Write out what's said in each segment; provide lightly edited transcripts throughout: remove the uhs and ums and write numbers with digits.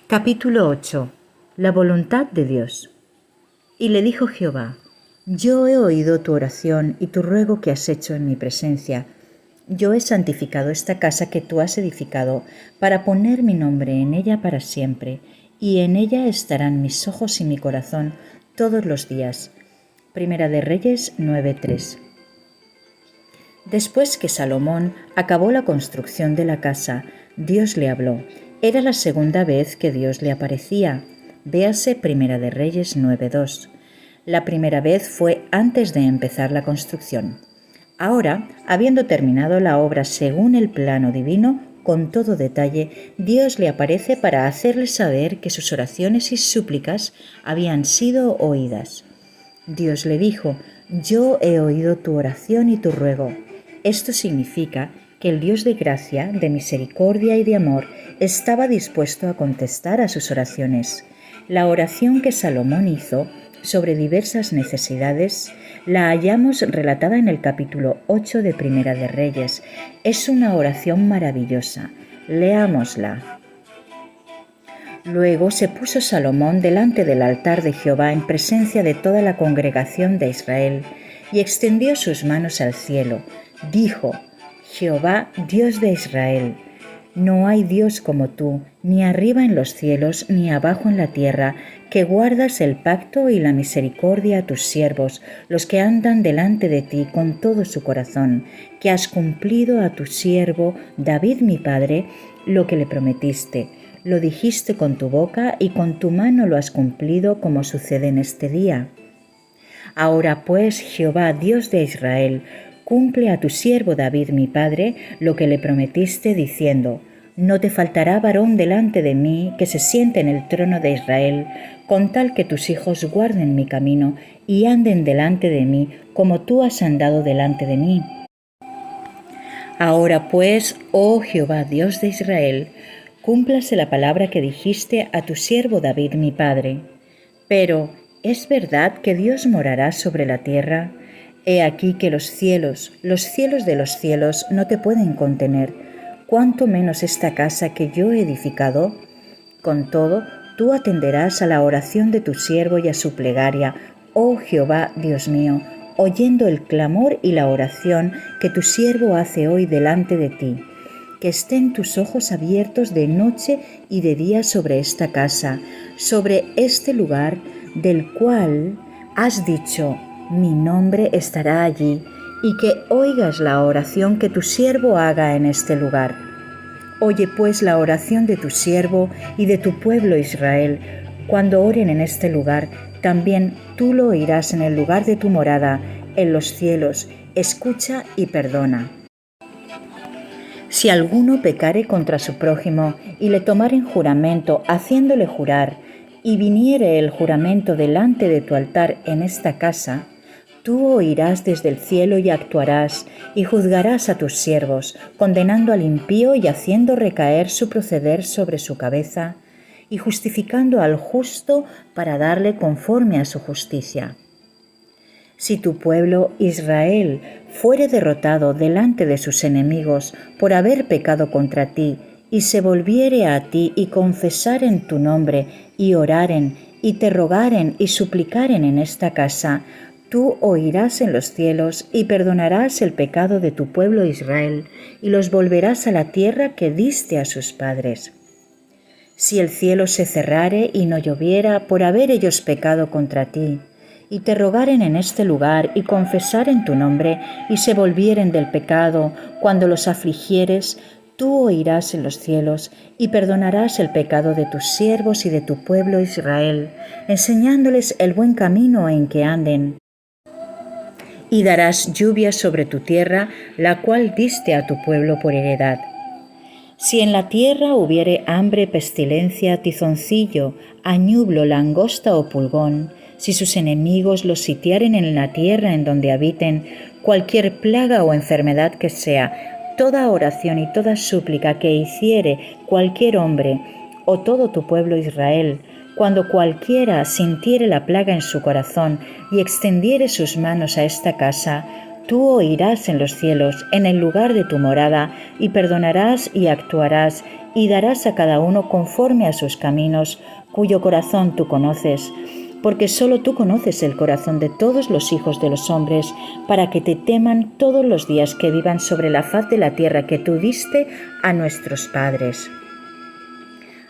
Capítulo 8. La voluntad de Dios. Y le dijo Jehová: Yo he oído tu oración y tu ruego que has hecho en mi presencia. Yo he santificado esta casa que tú has edificado para poner mi nombre en ella para siempre, y en ella estarán mis ojos y mi corazón todos los días. Primera de Reyes 9:3. Después que Salomón acabó la construcción de la casa, Dios le habló. Era la segunda vez que Dios le aparecía. Véase Primera de Reyes 9:2. La primera vez fue antes de empezar la construcción. Ahora, habiendo terminado la obra según el plano divino, con todo detalle, Dios le aparece para hacerle saber que sus oraciones y súplicas habían sido oídas. Dios le dijo: Yo he oído tu oración y tu ruego. Esto significa que el Dios de gracia, de misericordia y de amor estaba dispuesto a contestar a sus oraciones. La oración que Salomón hizo sobre diversas necesidades la hallamos relatada en el capítulo 8 de Primera de Reyes. Es una oración maravillosa. Leámosla. Luego se puso Salomón delante del altar de Jehová en presencia de toda la congregación de Israel y extendió sus manos al cielo. Dijo: Jehová, Dios de Israel, no hay Dios como tú, ni arriba en los cielos, ni abajo en la tierra, que guardas el pacto y la misericordia a tus siervos, los que andan delante de ti con todo su corazón, que has cumplido a tu siervo David mi padre lo que le prometiste. Lo dijiste con tu boca y con tu mano lo has cumplido, como sucede en este día. Ahora pues, Jehová, Dios de Israel, cumple a tu siervo David mi padre lo que le prometiste, diciendo: No te faltará varón delante de mí que se siente en el trono de Israel, con tal que tus hijos guarden mi camino y anden delante de mí, como tú has andado delante de mí. Ahora pues, oh Jehová, Dios de Israel, cúmplase la palabra que dijiste a tu siervo David mi padre. Pero, ¿es verdad que Dios morará sobre la tierra? He aquí que los cielos de los cielos no te pueden contener, cuánto menos esta casa que yo he edificado. Con todo, tú atenderás a la oración de tu siervo y a su plegaria, oh Jehová, Dios mío, oyendo el clamor y la oración que tu siervo hace hoy delante de ti. Que estén tus ojos abiertos de noche y de día sobre esta casa, sobre este lugar del cual has dicho: mi nombre estará allí, y que oigas la oración que tu siervo haga en este lugar. Oye pues la oración de tu siervo y de tu pueblo Israel. Cuando oren en este lugar, también tú lo oirás en el lugar de tu morada, en los cielos. Escucha y perdona. Si alguno pecare contra su prójimo y le tomaren juramento, haciéndole jurar, y viniere el juramento delante de tu altar en esta casa, tú oirás desde el cielo y actuarás, y juzgarás a tus siervos, condenando al impío y haciendo recaer su proceder sobre su cabeza, y justificando al justo para darle conforme a su justicia. Si tu pueblo Israel fuere derrotado delante de sus enemigos por haber pecado contra ti, y se volviere a ti y confesaren tu nombre, y oraren, y te rogaren y suplicaren en esta casa, tú oirás en los cielos y perdonarás el pecado de tu pueblo Israel, y los volverás a la tierra que diste a sus padres. Si el cielo se cerrare y no lloviera por haber ellos pecado contra ti, y te rogaren en este lugar y confesaren tu nombre, y se volvieren del pecado cuando los afligieres, tú oirás en los cielos y perdonarás el pecado de tus siervos y de tu pueblo Israel, enseñándoles el buen camino en que anden. Y darás lluvia sobre tu tierra, la cual diste a tu pueblo por heredad. Si en la tierra hubiere hambre, pestilencia, tizoncillo, añublo, langosta o pulgón, si sus enemigos los sitiaren en la tierra en donde habiten, cualquier plaga o enfermedad que sea, toda oración y toda súplica que hiciere cualquier hombre o todo tu pueblo Israel, cuando cualquiera sintiere la plaga en su corazón y extendiere sus manos a esta casa, tú oirás en los cielos, en el lugar de tu morada, y perdonarás y actuarás, y darás a cada uno conforme a sus caminos, cuyo corazón tú conoces, porque solo tú conoces el corazón de todos los hijos de los hombres, para que te teman todos los días que vivan sobre la faz de la tierra que tú diste a nuestros padres.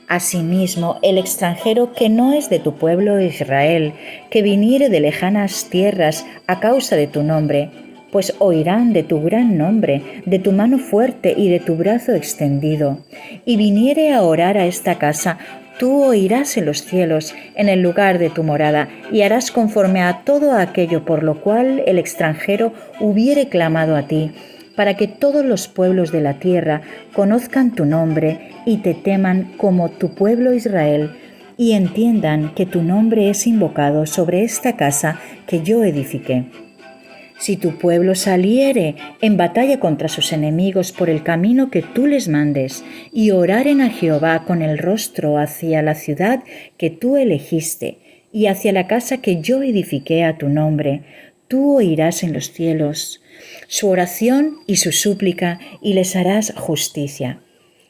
Asimismo, el extranjero que no es de tu pueblo Israel, que viniere de lejanas tierras a causa de tu nombre, pues oirán de tu gran nombre, de tu mano fuerte y de tu brazo extendido, y viniere a orar a esta casa, tú oirás en los cielos, en el lugar de tu morada, y harás conforme a todo aquello por lo cual el extranjero hubiere clamado a ti, para que todos los pueblos de la tierra conozcan tu nombre y te teman como tu pueblo Israel, y entiendan que tu nombre es invocado sobre esta casa que yo edifiqué. Si tu pueblo saliere en batalla contra sus enemigos por el camino que tú les mandes, y oraren a Jehová con el rostro hacia la ciudad que tú elegiste, y hacia la casa que yo edifiqué a tu nombre, tú oirás en los cielos su oración y su súplica, y les harás justicia.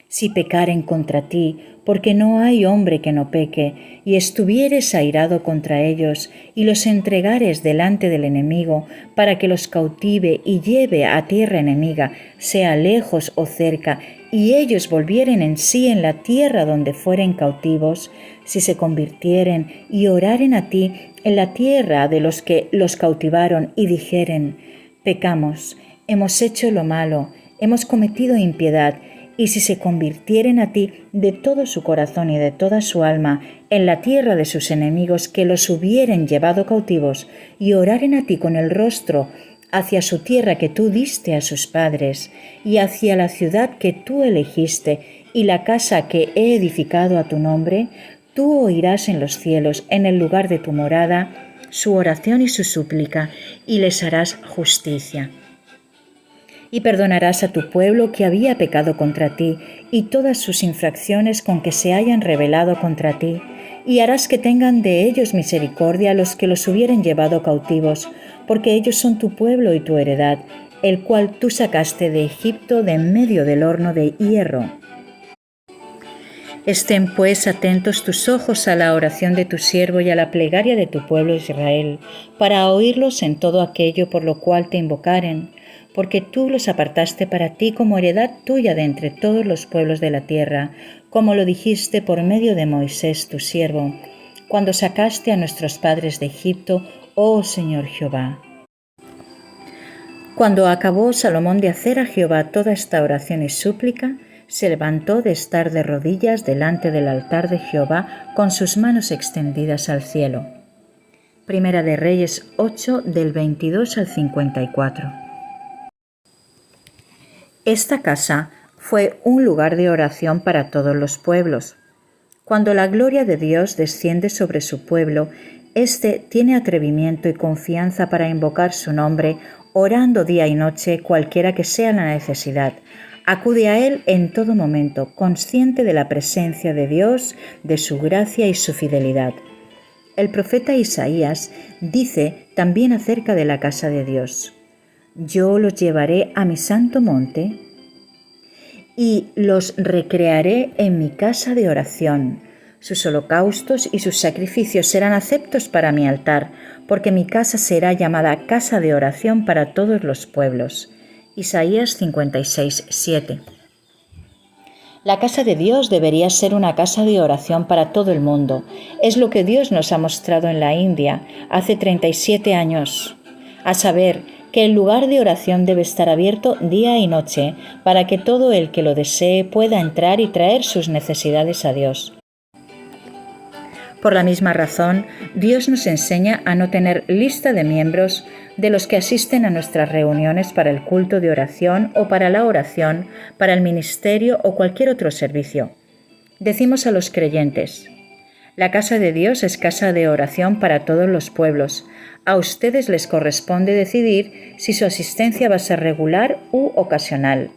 Si pecaren contra ti, porque no hay hombre que no peque, y estuvieres airado contra ellos, y los entregares delante del enemigo, para que los cautive y lleve a tierra enemiga, sea lejos o cerca, y ellos volvieren en sí en la tierra donde fueren cautivos, si se convirtieren y oraren a ti en la tierra de los que los cautivaron, y dijeren: pecamos, hemos hecho lo malo, hemos cometido impiedad, y si se convirtieren a ti de todo su corazón y de toda su alma en la tierra de sus enemigos que los hubieren llevado cautivos, y oraren a ti con el rostro hacia su tierra que tú diste a sus padres, y hacia la ciudad que tú elegiste, y la casa que he edificado a tu nombre, tú oirás en los cielos, en el lugar de tu morada, su oración y su súplica, y les harás justicia. Y perdonarás a tu pueblo que había pecado contra ti, y todas sus infracciones con que se hayan rebelado contra ti, y harás que tengan de ellos misericordia los que los hubieren llevado cautivos, porque ellos son tu pueblo y tu heredad, el cual tú sacaste de Egipto de en medio del horno de hierro. Estén pues atentos tus ojos a la oración de tu siervo y a la plegaria de tu pueblo Israel, para oírlos en todo aquello por lo cual te invocaren, porque tú los apartaste para ti como heredad tuya de entre todos los pueblos de la tierra, como lo dijiste por medio de Moisés tu siervo, cuando sacaste a nuestros padres de Egipto, oh Señor Jehová. Cuando acabó Salomón de hacer a Jehová toda esta oración y súplica, se levantó de estar de rodillas delante del altar de Jehová con sus manos extendidas al cielo. Primera de Reyes 8, del 22 al 54. Esta casa fue un lugar de oración para todos los pueblos. Cuando la gloria de Dios desciende sobre su pueblo, éste tiene atrevimiento y confianza para invocar su nombre, orando día y noche cualquiera que sea la necesidad. Acude a Él en todo momento, consciente de la presencia de Dios, de su gracia y su fidelidad. El profeta Isaías dice también acerca de la casa de Dios: yo los llevaré a mi santo monte y los recrearé en mi casa de oración. Sus holocaustos y sus sacrificios serán aceptos para mi altar, porque mi casa será llamada casa de oración para todos los pueblos. Isaías 56, 7. La casa de Dios debería ser una casa de oración para todo el mundo. Es lo que Dios nos ha mostrado en la India hace 37 años. A saber, que el lugar de oración debe estar abierto día y noche para que todo el que lo desee pueda entrar y traer sus necesidades a Dios. Por la misma razón, Dios nos enseña a no tener lista de miembros de los que asisten a nuestras reuniones para el culto de oración o para la oración, para el ministerio o cualquier otro servicio. Decimos a los creyentes: la casa de Dios es casa de oración para todos los pueblos. A ustedes les corresponde decidir si su asistencia va a ser regular u ocasional.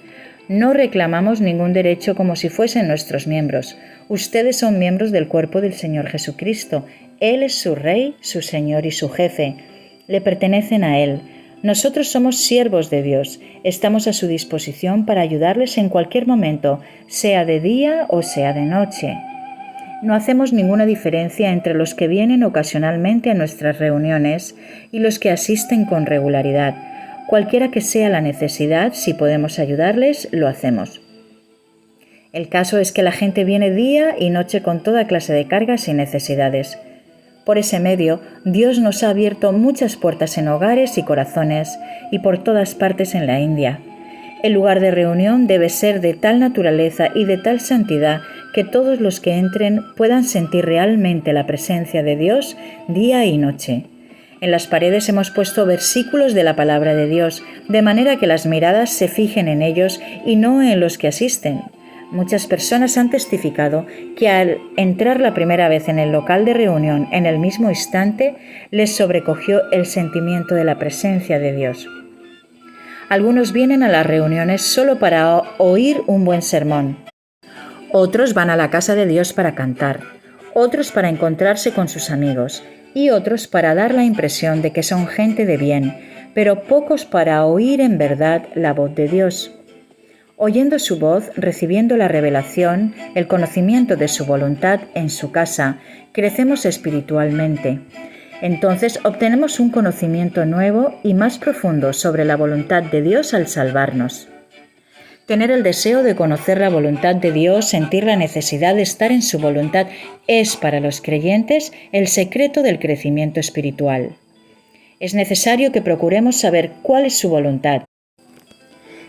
No reclamamos ningún derecho como si fuesen nuestros miembros. Ustedes son miembros del cuerpo del Señor Jesucristo. Él es su Rey, su Señor y su Jefe. Le pertenecen a Él. Nosotros somos siervos de Dios, estamos a su disposición para ayudarles en cualquier momento, sea de día o sea de noche. No hacemos ninguna diferencia entre los que vienen ocasionalmente a nuestras reuniones y los que asisten con regularidad. Cualquiera que sea la necesidad, si podemos ayudarles, lo hacemos. El caso es que la gente viene día y noche con toda clase de cargas y necesidades. Por ese medio, Dios nos ha abierto muchas puertas en hogares y corazones y por todas partes en la India. El lugar de reunión debe ser de tal naturaleza y de tal santidad que todos los que entren puedan sentir realmente la presencia de Dios día y noche. En las paredes hemos puesto versículos de la palabra de Dios, de manera que las miradas se fijen en ellos y no en los que asisten. Muchas personas han testificado que al entrar la primera vez en el local de reunión en el mismo instante, les sobrecogió el sentimiento de la presencia de Dios. Algunos vienen a las reuniones solo para oír un buen sermón. Otros van a la casa de Dios para cantar, otros para encontrarse con sus amigos y otros para dar la impresión de que son gente de bien, pero pocos para oír en verdad la voz de Dios. Oyendo su voz, recibiendo la revelación, el conocimiento de su voluntad en su casa, crecemos espiritualmente. Entonces obtenemos un conocimiento nuevo y más profundo sobre la voluntad de Dios al salvarnos. Tener el deseo de conocer la voluntad de Dios, sentir la necesidad de estar en su voluntad, es para los creyentes el secreto del crecimiento espiritual. Es necesario que procuremos saber cuál es su voluntad.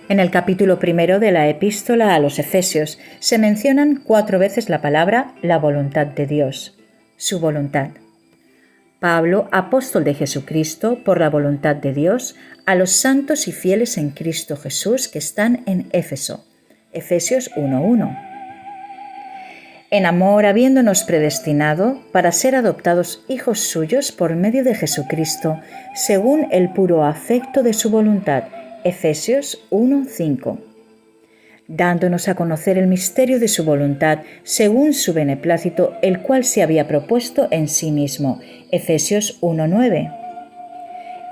En el capítulo 1 de la Epístola a los Efesios se mencionan 4 veces la palabra la voluntad de Dios, su voluntad. Pablo, apóstol de Jesucristo, por la voluntad de Dios, a los santos y fieles en Cristo Jesús que están en Éfeso. Efesios 1:1. En amor, habiéndonos predestinado para ser adoptados hijos suyos por medio de Jesucristo, según el puro afecto de su voluntad. Efesios 1:5. Dándonos a conocer el misterio de su voluntad, según su beneplácito, el cual se había propuesto en sí mismo. Efesios 1:9.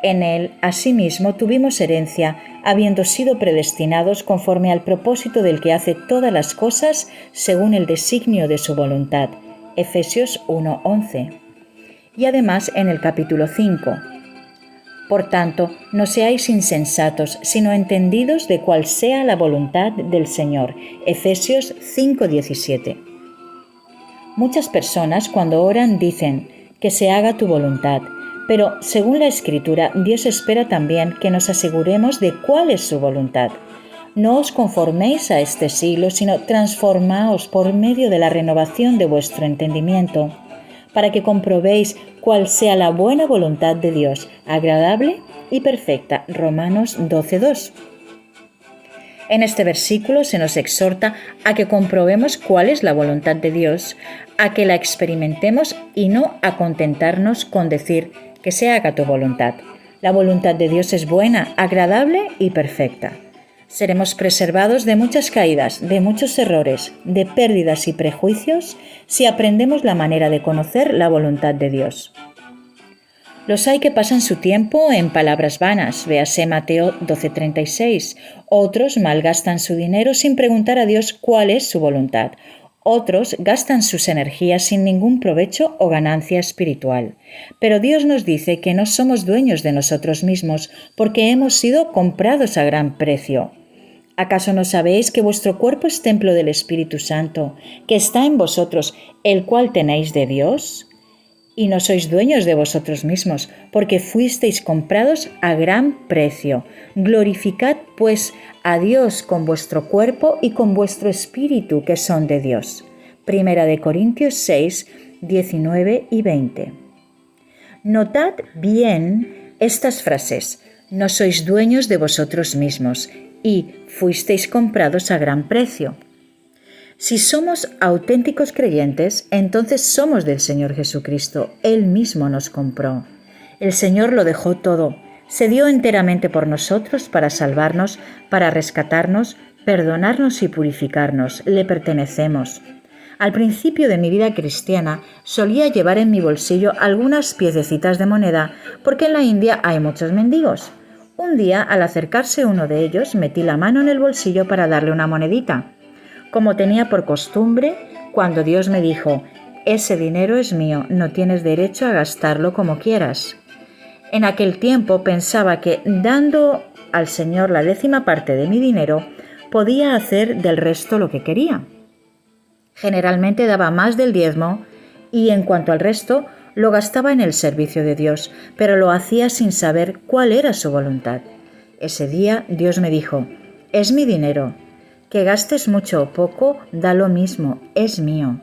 En él, asimismo, tuvimos herencia, habiendo sido predestinados conforme al propósito del que hace todas las cosas según el designio de su voluntad. Efesios 1:11. Y además en el capítulo 5. Por tanto, no seáis insensatos, sino entendidos de cuál sea la voluntad del Señor. Efesios 5:17. Muchas personas cuando oran dicen que se haga tu voluntad, pero según la Escritura, Dios espera también que nos aseguremos de cuál es su voluntad. No os conforméis a este siglo, sino transformaos por medio de la renovación de vuestro entendimiento, para que comprobéis cuál sea la buena voluntad de Dios, agradable y perfecta. Romanos 12:2. En este versículo se nos exhorta a que comprobemos cuál es la voluntad de Dios, a que la experimentemos y no a contentarnos con decir que se haga tu voluntad. La voluntad de Dios es buena, agradable y perfecta. Seremos preservados de muchas caídas, de muchos errores, de pérdidas y prejuicios si aprendemos la manera de conocer la voluntad de Dios. Los hay que pasan su tiempo en palabras vanas, véase Mateo 12:36. Otros malgastan su dinero sin preguntar a Dios cuál es su voluntad. Otros gastan sus energías sin ningún provecho o ganancia espiritual. Pero Dios nos dice que no somos dueños de nosotros mismos porque hemos sido comprados a gran precio. ¿Acaso no sabéis que vuestro cuerpo es templo del Espíritu Santo, que está en vosotros, el cual tenéis de Dios? Y no sois dueños de vosotros mismos, porque fuisteis comprados a gran precio. Glorificad, pues, a Dios con vuestro cuerpo y con vuestro espíritu, que son de Dios. 1 Corintios 6, 19 y 20. Notad bien estas frases. No sois dueños de vosotros mismos y fuisteis comprados a gran precio. Si somos auténticos creyentes, entonces somos del Señor Jesucristo. Él mismo nos compró. El Señor lo dejó todo. Se dio enteramente por nosotros para salvarnos, para rescatarnos, perdonarnos y purificarnos. Le pertenecemos. Al principio de mi vida cristiana solía llevar en mi bolsillo algunas piececitas de moneda porque en la India hay muchos mendigos. Un día, al acercarse uno de ellos, metí la mano en el bolsillo para darle una monedita, como tenía por costumbre cuando Dios me dijo: «Ese dinero es mío, no tienes derecho a gastarlo como quieras». En aquel tiempo pensaba que, dando al Señor la 10ª parte de mi dinero, podía hacer del resto lo que quería. Generalmente daba más del diezmo y, en cuanto al resto, lo gastaba en el servicio de Dios, pero lo hacía sin saber cuál era su voluntad. Ese día Dios me dijo: «Es mi dinero. Que gastes mucho o poco, da lo mismo, es mío».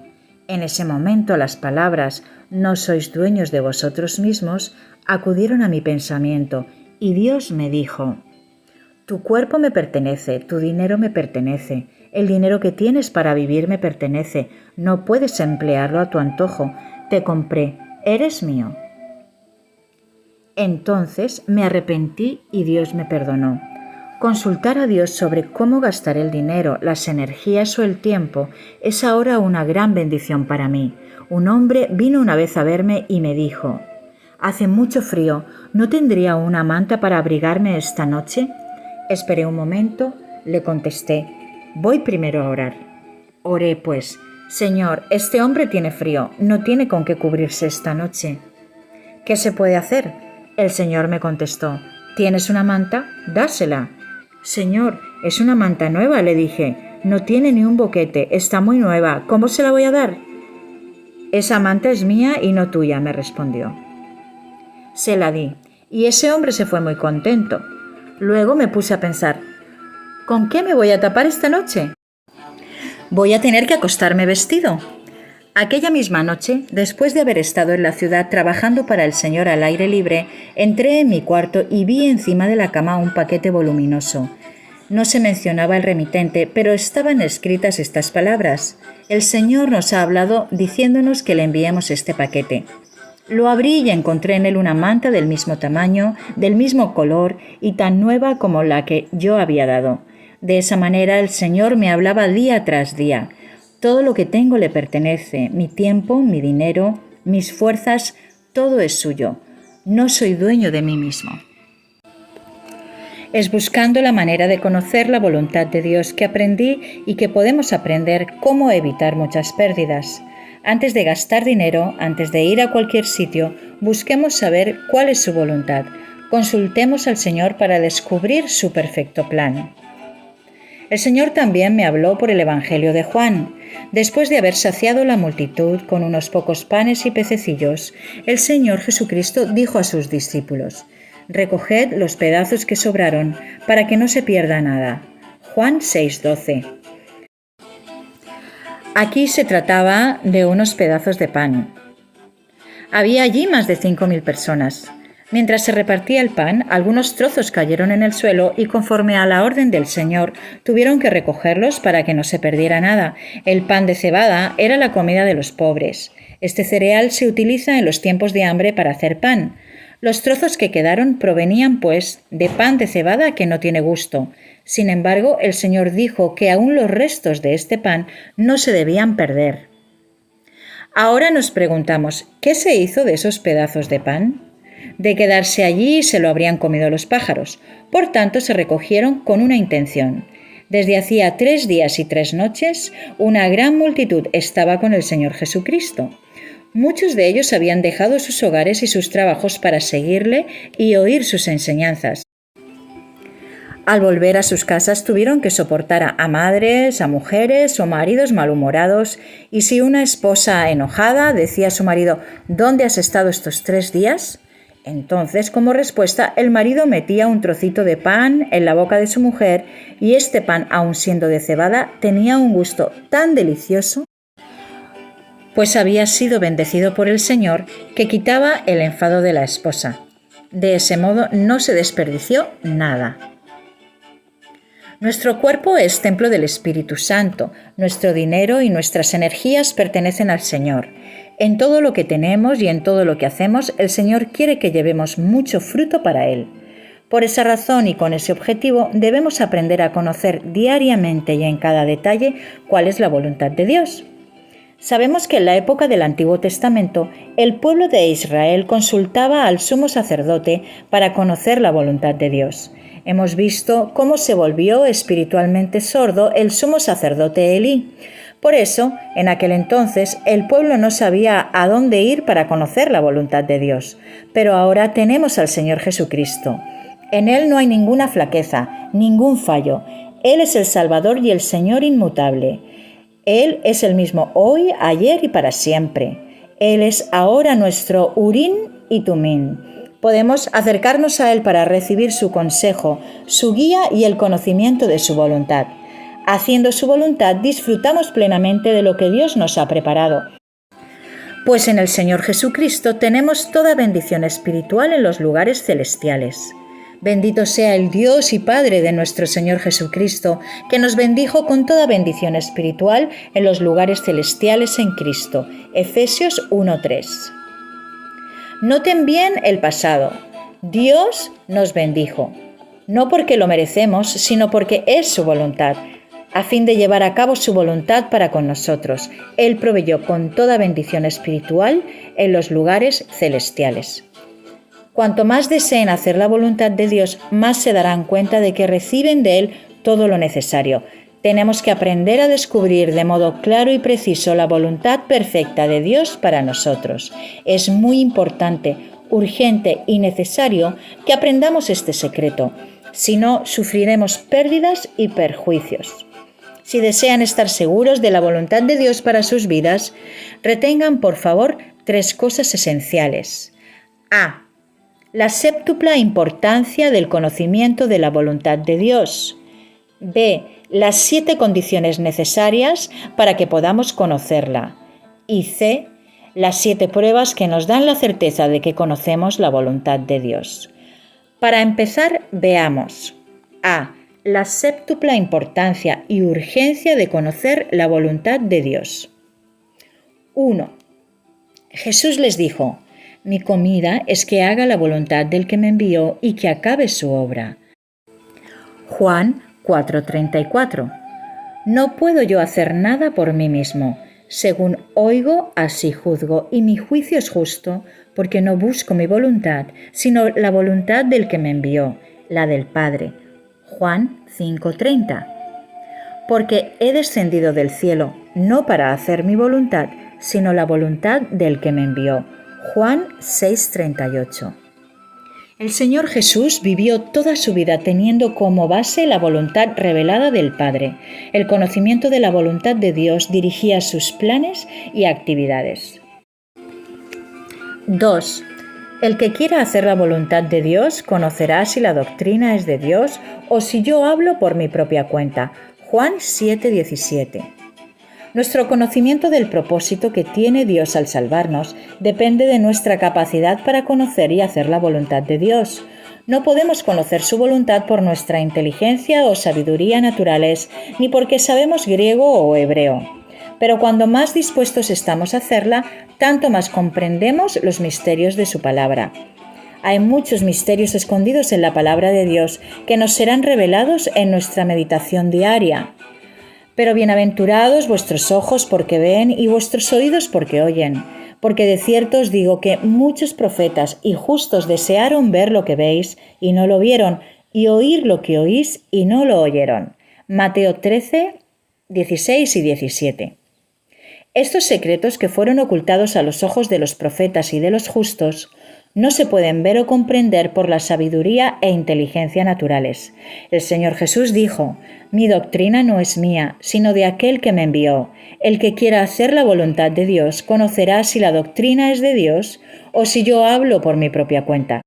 En ese momento las palabras «no sois dueños de vosotros mismos» acudieron a mi pensamiento y Dios me dijo: «Tu cuerpo me pertenece, tu dinero me pertenece, el dinero que tienes para vivir me pertenece, no puedes emplearlo a tu antojo, te compré, eres mío». Entonces me arrepentí y Dios me perdonó. Consultar a Dios sobre cómo gastar el dinero, las energías o el tiempo es ahora una gran bendición para mí. Un hombre vino una vez a verme y me dijo: «Hace mucho frío, ¿no tendría una manta para abrigarme esta noche?». Esperé un momento, le contesté: «Voy primero a orar». Oré pues: «Señor, este hombre tiene frío, no tiene con qué cubrirse esta noche. ¿Qué se puede hacer?». El Señor me contestó: «¿Tienes una manta? Dásela». «Señor, es una manta nueva», le dije. «No tiene ni un boquete, está muy nueva, ¿cómo se la voy a dar?». «Esa manta es mía y no tuya», me respondió. Se la di, y ese hombre se fue muy contento. Luego me puse a pensar: ¿con qué me voy a tapar esta noche? Voy a tener que acostarme vestido. Aquella misma noche, después de haber estado en la ciudad trabajando para el Señor al aire libre, entré en mi cuarto y vi encima de la cama un paquete voluminoso. No se mencionaba el remitente, pero estaban escritas estas palabras: «El Señor nos ha hablado diciéndonos que le enviemos este paquete». Lo abrí y encontré en él una manta del mismo tamaño, del mismo color y tan nueva como la que yo había dado. De esa manera el Señor me hablaba día tras día. Todo lo que tengo le pertenece, mi tiempo, mi dinero, mis fuerzas, todo es suyo. No soy dueño de mí mismo. Es buscando la manera de conocer la voluntad de Dios que aprendí y que podemos aprender cómo evitar muchas pérdidas. Antes de gastar dinero, antes de ir a cualquier sitio, busquemos saber cuál es su voluntad. Consultemos al Señor para descubrir su perfecto plan. El Señor también me habló por el Evangelio de Juan. Después de haber saciado la multitud con unos pocos panes y pececillos, el Señor Jesucristo dijo a sus discípulos: «Recoged los pedazos que sobraron, para que no se pierda nada». Juan 6:12. Aquí se trataba de unos pedazos de pan. Había allí más de 5.000 personas. Mientras se repartía el pan, algunos trozos cayeron en el suelo y, conforme a la orden del Señor, tuvieron que recogerlos para que no se perdiera nada. El pan de cebada era la comida de los pobres. Este cereal se utiliza en los tiempos de hambre para hacer pan. Los trozos que quedaron provenían, pues, de pan de cebada que no tiene gusto. Sin embargo, el Señor dijo que aún los restos de este pan no se debían perder. Ahora nos preguntamos: ¿qué se hizo de esos pedazos de pan? De quedarse allí se lo habrían comido los pájaros. Por tanto, se recogieron con una intención. Desde hacía 3 días y 3 noches, una gran multitud estaba con el Señor Jesucristo. Muchos de ellos habían dejado sus hogares y sus trabajos para seguirle y oír sus enseñanzas. Al volver a sus casas tuvieron que soportar a madres, a mujeres o maridos malhumorados, y si una esposa enojada decía a su marido: «¿Dónde has estado estos 3 días?», entonces, como respuesta, el marido metía un trocito de pan en la boca de su mujer, y este pan, aun siendo de cebada, tenía un gusto tan delicioso, pues había sido bendecido por el Señor, que quitaba el enfado de la esposa. De ese modo no se desperdició nada. Nuestro cuerpo es templo del Espíritu Santo. Nuestro dinero y nuestras energías pertenecen al Señor. En todo lo que tenemos y en todo lo que hacemos, el Señor quiere que llevemos mucho fruto para Él. Por esa razón y con ese objetivo, debemos aprender a conocer diariamente y en cada detalle cuál es la voluntad de Dios. Sabemos que en la época del Antiguo Testamento, el pueblo de Israel consultaba al sumo sacerdote para conocer la voluntad de Dios. Hemos visto cómo se volvió espiritualmente sordo el sumo sacerdote Elí. Por eso, en aquel entonces, el pueblo no sabía a dónde ir para conocer la voluntad de Dios. Pero ahora tenemos al Señor Jesucristo. En Él no hay ninguna flaqueza, ningún fallo. Él es el Salvador y el Señor inmutable. Él es el mismo hoy, ayer y para siempre. Él es ahora nuestro Urim y Tumim. Podemos acercarnos a Él para recibir su consejo, su guía y el conocimiento de su voluntad. Haciendo su voluntad, disfrutamos plenamente de lo que Dios nos ha preparado. Pues en el Señor Jesucristo tenemos toda bendición espiritual en los lugares celestiales. Bendito sea el Dios y Padre de nuestro Señor Jesucristo, que nos bendijo con toda bendición espiritual en los lugares celestiales en Cristo. Efesios 1:3. Noten bien el pasado. Dios nos bendijo, no porque lo merecemos, sino porque es su voluntad, a fin de llevar a cabo su voluntad para con nosotros. Él proveyó con toda bendición espiritual en los lugares celestiales. Cuanto más deseen hacer la voluntad de Dios, más se darán cuenta de que reciben de Él todo lo necesario. Tenemos que aprender a descubrir de modo claro y preciso la voluntad perfecta de Dios para nosotros. Es muy importante, urgente y necesario que aprendamos este secreto. Si no, sufriremos pérdidas y perjuicios. Si desean estar seguros de la voluntad de Dios para sus vidas, retengan por favor 3 cosas esenciales. A. La séptupla importancia del conocimiento de la voluntad de Dios. B. Las 7 condiciones necesarias para que podamos conocerla. Y C. Las 7 pruebas que nos dan la certeza de que conocemos la voluntad de Dios. Para empezar, veamos. A. La séptupla importancia y urgencia de conocer la voluntad de Dios. 1. Jesús les dijo: mi comida es que haga la voluntad del que me envió y que acabe su obra. Juan 4:34. No puedo yo hacer nada por mí mismo. Según oigo, así juzgo, y mi juicio es justo, porque no busco mi voluntad, sino la voluntad del que me envió, la del Padre. Juan 5:30. Porque he descendido del cielo, no para hacer mi voluntad, sino la voluntad del que me envió. Juan 6:38. El Señor Jesús vivió toda su vida teniendo como base la voluntad revelada del Padre. El conocimiento de la voluntad de Dios dirigía sus planes y actividades. 2. El que quiera hacer la voluntad de Dios conocerá si la doctrina es de Dios o si yo hablo por mi propia cuenta. Juan 7:17. Nuestro conocimiento del propósito que tiene Dios al salvarnos depende de nuestra capacidad para conocer y hacer la voluntad de Dios. No podemos conocer su voluntad por nuestra inteligencia o sabiduría naturales, ni porque sabemos griego o hebreo. Pero cuando más dispuestos estamos a hacerla, tanto más comprendemos los misterios de su palabra. Hay muchos misterios escondidos en la palabra de Dios que nos serán revelados en nuestra meditación diaria. Pero bienaventurados vuestros ojos porque ven y vuestros oídos porque oyen, porque de cierto os digo que muchos profetas y justos desearon ver lo que veis y no lo vieron, y oír lo que oís y no lo oyeron. Mateo 13, 16 y 17. Estos secretos que fueron ocultados a los ojos de los profetas y de los justos no se pueden ver o comprender por la sabiduría e inteligencia naturales. El Señor Jesús dijo: mi doctrina no es mía, sino de aquel que me envió. El que quiera hacer la voluntad de Dios conocerá si la doctrina es de Dios o si yo hablo por mi propia cuenta.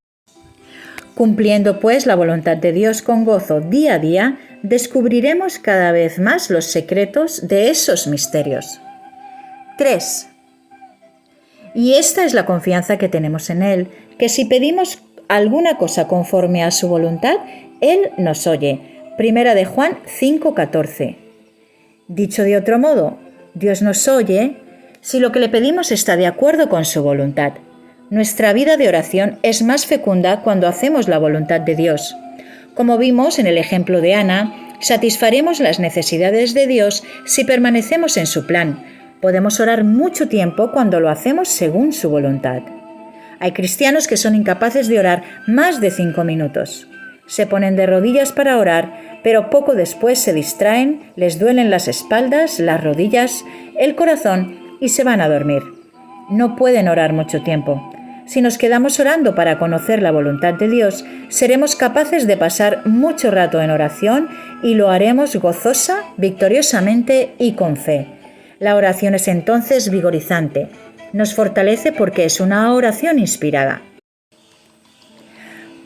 Cumpliendo pues la voluntad de Dios con gozo día a día, descubriremos cada vez más los secretos de esos misterios. 3. Y esta es la confianza que tenemos en Él, que si pedimos alguna cosa conforme a su voluntad, Él nos oye. Primera de Juan 5:14. Dicho de otro modo, Dios nos oye si lo que le pedimos está de acuerdo con su voluntad. Nuestra vida de oración es más fecunda cuando hacemos la voluntad de Dios. Como vimos en el ejemplo de Ana, satisfaremos las necesidades de Dios si permanecemos en su plan. Podemos orar mucho tiempo cuando lo hacemos según su voluntad. Hay cristianos que son incapaces de orar más de 5 minutos. Se ponen de rodillas para orar, pero poco después se distraen, les duelen las espaldas, las rodillas, el corazón y se van a dormir. No pueden orar mucho tiempo. Si nos quedamos orando para conocer la voluntad de Dios, seremos capaces de pasar mucho rato en oración y lo haremos gozosa, victoriosamente y con fe. La oración es entonces vigorizante. Nos fortalece porque es una oración inspirada.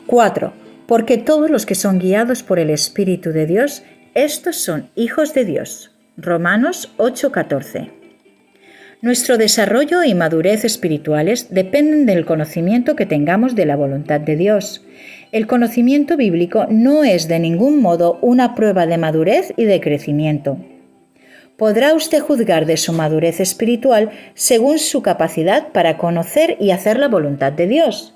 4. Porque todos los que son guiados por el Espíritu de Dios, estos son hijos de Dios. Romanos 8:14. Nuestro desarrollo y madurez espirituales dependen del conocimiento que tengamos de la voluntad de Dios. El conocimiento bíblico no es de ningún modo una prueba de madurez y de crecimiento. Podrá usted juzgar de su madurez espiritual según su capacidad para conocer y hacer la voluntad de Dios.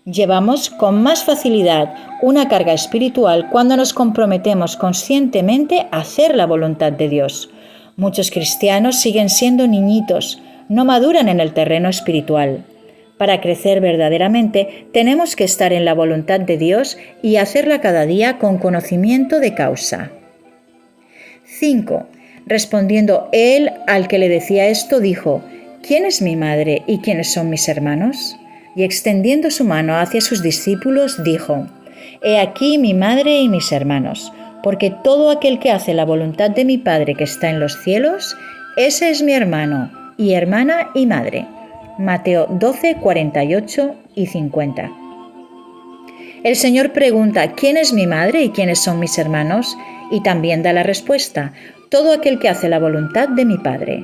Llevamos con más facilidad una carga espiritual cuando nos comprometemos conscientemente a hacer la voluntad de Dios. Muchos cristianos siguen siendo niñitos, no maduran en el terreno espiritual. Para crecer verdaderamente, tenemos que estar en la voluntad de Dios y hacerla cada día con conocimiento de causa. 5. Respondiendo él al que le decía esto, dijo: ¿Quién es mi madre y quiénes son mis hermanos? Y extendiendo su mano hacia sus discípulos, dijo: He aquí mi madre y mis hermanos, porque todo aquel que hace la voluntad de mi Padre que está en los cielos, ese es mi hermano, y hermana y madre. Mateo 12, 48 y 50. El Señor pregunta: ¿quién es mi madre y quiénes son mis hermanos? Y también da la respuesta: todo aquel que hace la voluntad de mi Padre.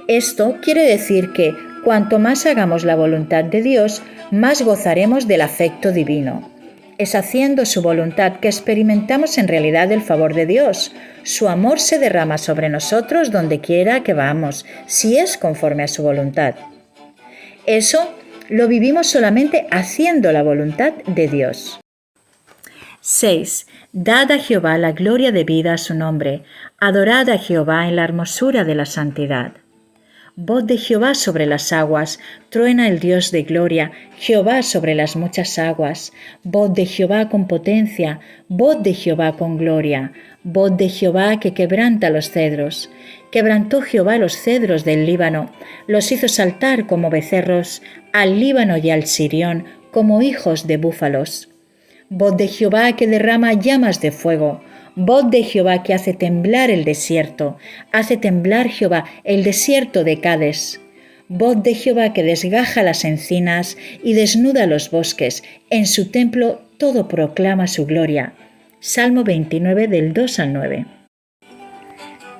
Esto quiere decir que cuanto más hagamos la voluntad de Dios, más gozaremos del afecto divino. Es haciendo su voluntad que experimentamos en realidad el favor de Dios. Su amor se derrama sobre nosotros donde quiera que vamos, si es conforme a su voluntad. Eso lo vivimos solamente haciendo la voluntad de Dios. 6. Dad a Jehová la gloria debida a su nombre. Adorad a Jehová en la hermosura de la santidad. Voz de Jehová sobre las aguas, truena el Dios de gloria, Jehová sobre las muchas aguas. Voz de Jehová con potencia, voz de Jehová con gloria, voz de Jehová que quebranta los cedros. Quebrantó Jehová los cedros del Líbano, los hizo saltar como becerros, al Líbano y al Sirión, como hijos de búfalos. Voz de Jehová que derrama llamas de fuego, voz de Jehová que hace temblar el desierto, hace temblar Jehová el desierto de Cades. Voz de Jehová que desgaja las encinas y desnuda los bosques, en su templo todo proclama su gloria. Salmo 29 del 2 al 9.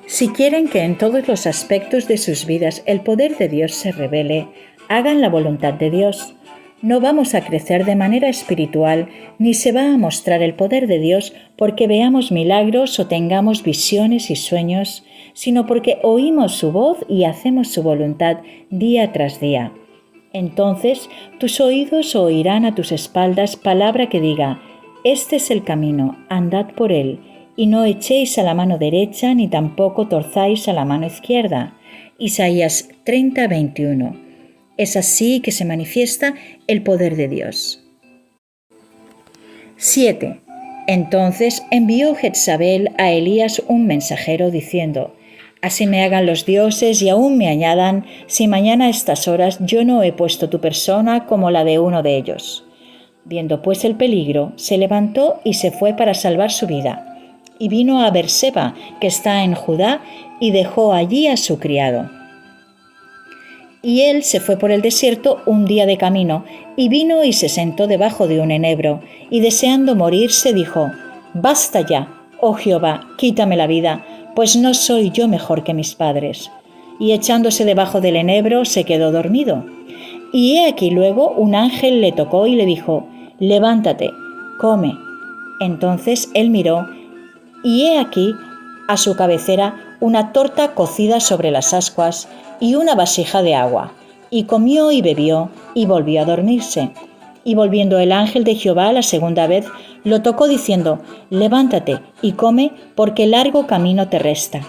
Si quieren que en todos los aspectos de sus vidas el poder de Dios se revele, hagan la voluntad de Dios. No vamos a crecer de manera espiritual, ni se va a mostrar el poder de Dios porque veamos milagros o tengamos visiones y sueños, sino porque oímos su voz y hacemos su voluntad día tras día. Entonces tus oídos oirán a tus espaldas palabra que diga: este es el camino, andad por él, y no echéis a la mano derecha ni tampoco torzáis a la mano izquierda. Isaías 30, 21. Es así que se manifiesta el poder de Dios. 7. Entonces envió Jezabel a Elías un mensajero diciendo: así me hagan los dioses y aún me añadan, si mañana a estas horas yo no he puesto tu persona como la de uno de ellos. Viendo pues el peligro, se levantó y se fue para salvar su vida. Y vino a Berseba, que está en Judá, y dejó allí a su criado. Y él se fue por el desierto un día de camino, y vino y se sentó debajo de un enebro, y deseando morirse dijo: basta ya, oh Jehová, quítame la vida, pues no soy yo mejor que mis padres. Y echándose debajo del enebro se quedó dormido. Y he aquí luego un ángel le tocó y le dijo: levántate, come. Entonces él miró, y he aquí a su cabecera una torta cocida sobre las ascuas y una vasija de agua, y comió y bebió, y volvió a dormirse. Y volviendo el ángel de Jehová la segunda vez, lo tocó diciendo: levántate y come, porque largo camino te resta.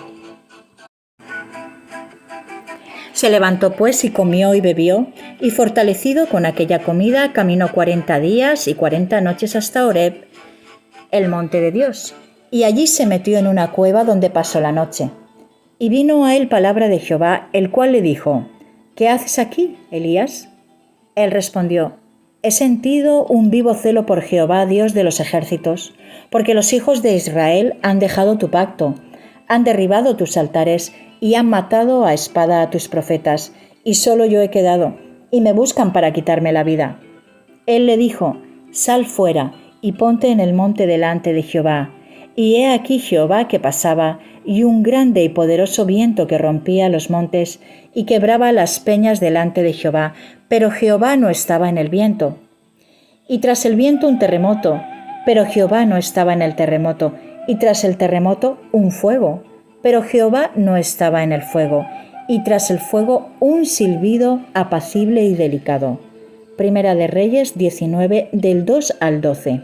Se levantó pues y comió y bebió, y fortalecido con aquella comida, caminó 40 días y 40 noches hasta Horeb, el monte de Dios, y allí se metió en una cueva donde pasó la noche. Y vino a él palabra de Jehová, el cual le dijo: ¿Qué haces aquí, Elías? Él respondió: He sentido un vivo celo por Jehová, Dios de los ejércitos, porque los hijos de Israel han dejado tu pacto, han derribado tus altares y han matado a espada a tus profetas, y solo yo he quedado, y me buscan para quitarme la vida. Él le dijo: Sal fuera y ponte en el monte delante de Jehová. Y he aquí Jehová que pasaba, y un grande y poderoso viento que rompía los montes y quebraba las peñas delante de Jehová, pero Jehová no estaba en el viento. Y tras el viento un terremoto, pero Jehová no estaba en el terremoto, y tras el terremoto un fuego, pero Jehová no estaba en el fuego, y tras el fuego un silbido apacible y delicado. Primera de Reyes 19, del 2 al 12.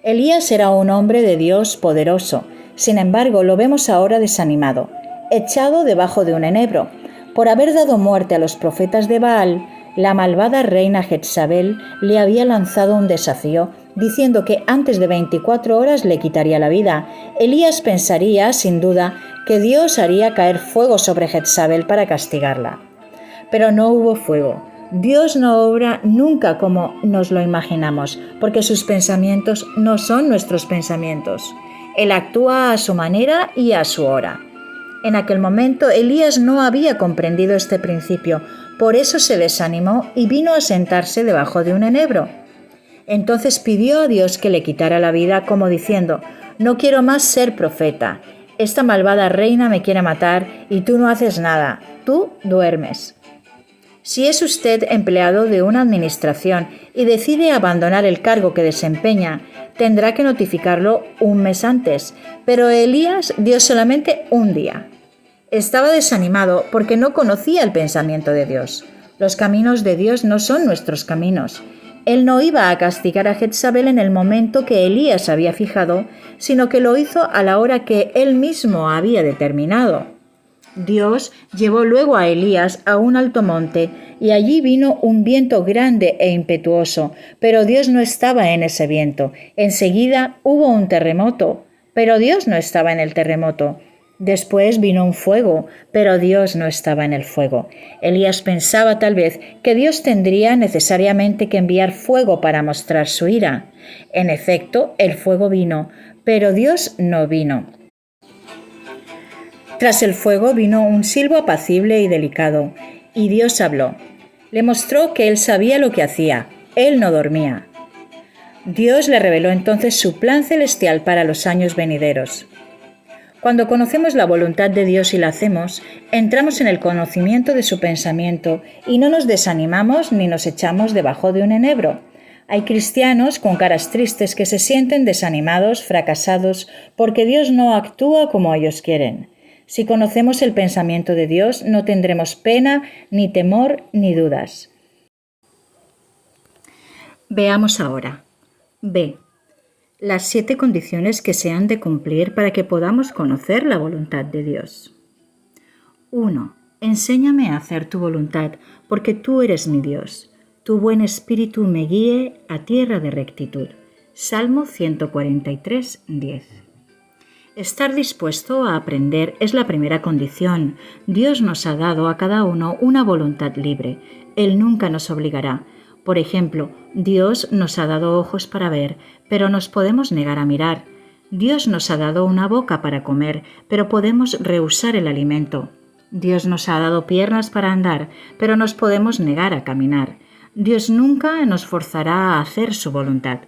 Elías era un hombre de Dios poderoso, sin embargo lo vemos ahora desanimado, echado debajo de un enebro. Por haber dado muerte a los profetas de Baal, la malvada reina Jezabel le había lanzado un desafío, diciendo que antes de 24 horas le quitaría la vida. Elías pensaría, sin duda, que Dios haría caer fuego sobre Jezabel para castigarla. Pero no hubo fuego. Dios no obra nunca como nos lo imaginamos, porque sus pensamientos no son nuestros pensamientos. Él actúa a su manera y a su hora. En aquel momento Elías no había comprendido este principio, por eso se desanimó y vino a sentarse debajo de un enebro. Entonces pidió a Dios que le quitara la vida, como diciendo: No quiero más ser profeta. Esta malvada reina me quiere matar y tú no haces nada, tú duermes. Si es usted empleado de una administración y decide abandonar el cargo que desempeña, tendrá que notificarlo un mes antes, pero Elías dio solamente un día. Estaba desanimado porque no conocía el pensamiento de Dios. Los caminos de Dios no son nuestros caminos. Él no iba a castigar a Jezabel en el momento que Elías había fijado, sino que lo hizo a la hora que él mismo había determinado. Dios llevó luego a Elías a un alto monte, y allí vino un viento grande e impetuoso, pero Dios no estaba en ese viento. Enseguida hubo un terremoto, pero Dios no estaba en el terremoto. Después vino un fuego, pero Dios no estaba en el fuego. Elías pensaba tal vez que Dios tendría necesariamente que enviar fuego para mostrar su ira. En efecto, el fuego vino, pero Dios no vino. Tras el fuego vino un silbo apacible y delicado, y Dios habló. Le mostró que él sabía lo que hacía, él no dormía. Dios le reveló entonces su plan celestial para los años venideros. Cuando conocemos la voluntad de Dios y la hacemos, entramos en el conocimiento de su pensamiento y no nos desanimamos ni nos echamos debajo de un enebro. Hay cristianos con caras tristes que se sienten desanimados, fracasados, porque Dios no actúa como ellos quieren. Si conocemos el pensamiento de Dios, no tendremos pena, ni temor, ni dudas. Veamos ahora. B. Las 7 condiciones que se han de cumplir para que podamos conocer la voluntad de Dios. 1. Enséñame a hacer tu voluntad, porque tú eres mi Dios. Tu buen espíritu me guíe a tierra de rectitud. Salmo 143, 10. Estar dispuesto a aprender es la primera condición. Dios nos ha dado a cada uno una voluntad libre. Él nunca nos obligará. Por ejemplo, Dios nos ha dado ojos para ver, pero nos podemos negar a mirar. Dios nos ha dado una boca para comer, pero podemos rehusar el alimento. Dios nos ha dado piernas para andar, pero nos podemos negar a caminar. Dios nunca nos forzará a hacer su voluntad.